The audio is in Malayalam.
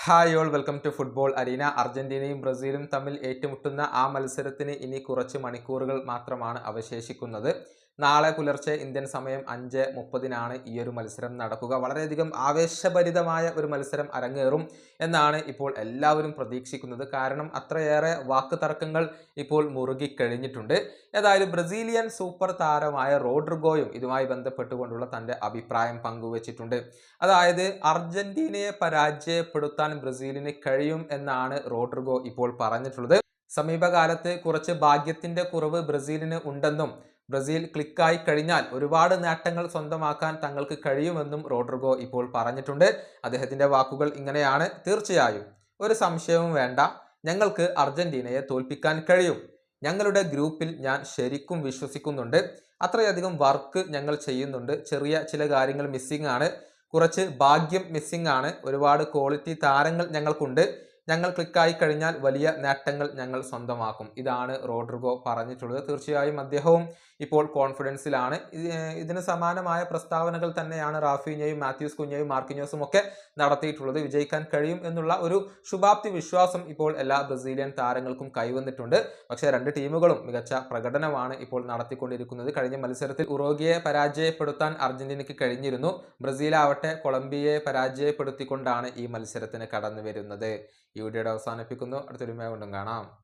Hi all welcome to football arena. അർജന്റീനയും ബ്രസീലും തമ്മിൽ ഏറ്റുമുട്ടുന്ന ആ മത്സരത്തിന് ഇനി കുറച്ച് മണിക്കൂറുകൾ മാത്രമാണ് അവശേഷിക്കുന്നത്. നാളെ പുലർച്ചെ ഇന്ത്യൻ സമയം 5:30 ഈ ഒരു മത്സരം നടക്കുക. വളരെയധികം ആവേശഭരിതമായ ഒരു മത്സരം അരങ്ങേറും എന്നാണ് ഇപ്പോൾ എല്ലാവരും പ്രതീക്ഷിക്കുന്നത്. കാരണം അത്രയേറെ വാക്ക് തർക്കങ്ങൾ ഇപ്പോൾ മുറുകിക്കഴിഞ്ഞിട്ടുണ്ട്. ഏതായാലും ബ്രസീലിയൻ സൂപ്പർ താരമായ റോഡ്രിഗോയും ഇതുമായി ബന്ധപ്പെട്ടുകൊണ്ടുള്ള തൻ്റെ അഭിപ്രായം പങ്കുവച്ചിട്ടുണ്ട്. അതായത് അർജന്റീനയെ പരാജയപ്പെടുത്താൻ ബ്രസീലിന് കഴിയും എന്നാണ് റോഡ്രിഗോ ഇപ്പോൾ പറഞ്ഞിട്ടുള്ളത്. സമീപകാലത്ത് കുറച്ച് ഭാഗ്യത്തിന്റെ കുറവ് ബ്രസീലിന് ഉണ്ടെന്നും ബ്രസീൽ ക്ലിക്കായി കഴിഞ്ഞാൽ ഒരുപാട് നേട്ടങ്ങൾ സ്വന്തമാക്കാൻ തങ്ങൾക്ക് കഴിയുമെന്നും റോഡ്രിഗോ ഇപ്പോൾ പറഞ്ഞിട്ടുണ്ട്. അദ്ദേഹത്തിന്റെ വാക്കുകൾ ഇങ്ങനെയാണ്: തീർച്ചയായും ഒരു സംശയവും വേണ്ട, ഞങ്ങൾക്ക് അർജന്റീനയെ തോൽപ്പിക്കാൻ കഴിയും. ഞങ്ങളുടെ ഗ്രൂപ്പിൽ ഞാൻ ശരിക്കും വിശ്വസിക്കുന്നുണ്ട്. അത്രയധികം വർക്ക് ഞങ്ങൾ ചെയ്യുന്നുണ്ട്. ചെറിയ ചില കാര്യങ്ങൾ മിസ്സിംഗ് ആണ്, കുറച്ച് ഭാഗ്യം മിസ്സിംഗ് ആണ്. ഒരുപാട് ക്വാളിറ്റി താരങ്ങൾ ഞങ്ങൾക്കുണ്ട്. ഞങ്ങൾ ക്ലിക്കായി കഴിഞ്ഞാൽ വലിയ നേട്ടങ്ങൾ ഞങ്ങൾ സ്വന്തമാക്കും. ഇതാണ് റോഡ്രിഗോ പറഞ്ഞിട്ടുള്ളത്. തീർച്ചയായും അദ്ദേഹവും ഇപ്പോൾ കോൺഫിഡൻസിലാണ്. ഇതിന് സമാനമായ പ്രസ്താവനകൾ തന്നെയാണ് റാഫീഞ്ഞയും മാത്യൂസ് കുഞ്ഞയും മാർക്കിഞ്ഞോസും ഒക്കെ നടത്തിയിട്ടുള്ളത്. വിജയിക്കാൻ കഴിയും എന്നുള്ള ഒരു ശുഭാപ്തി വിശ്വാസം ഇപ്പോൾ എല്ലാ ബ്രസീലിയൻ താരങ്ങൾക്കും കൈവന്നിട്ടുണ്ട്. പക്ഷേ രണ്ട് ടീമുകളും മികച്ച പ്രകടനമാണ് ഇപ്പോൾ നടത്തിക്കൊണ്ടിരിക്കുന്നത്. കഴിഞ്ഞ മത്സരത്തിൽ ഉറുഗ്വേയെ പരാജയപ്പെടുത്താൻ അർജന്റീനയ്ക്ക് കഴിഞ്ഞിരുന്നു. ബ്രസീലാവട്ടെ കൊളംബിയയെ പരാജയപ്പെടുത്തിക്കൊണ്ടാണ് ഈ മത്സരത്തിന് കടന്നു വരുന്നത്. ഈ വീഡിയോയുടെ അവസാനിപ്പിക്കുന്നു. അടുത്തൊരു വീഡിയോയിൽ വീണ്ടും കാണാം.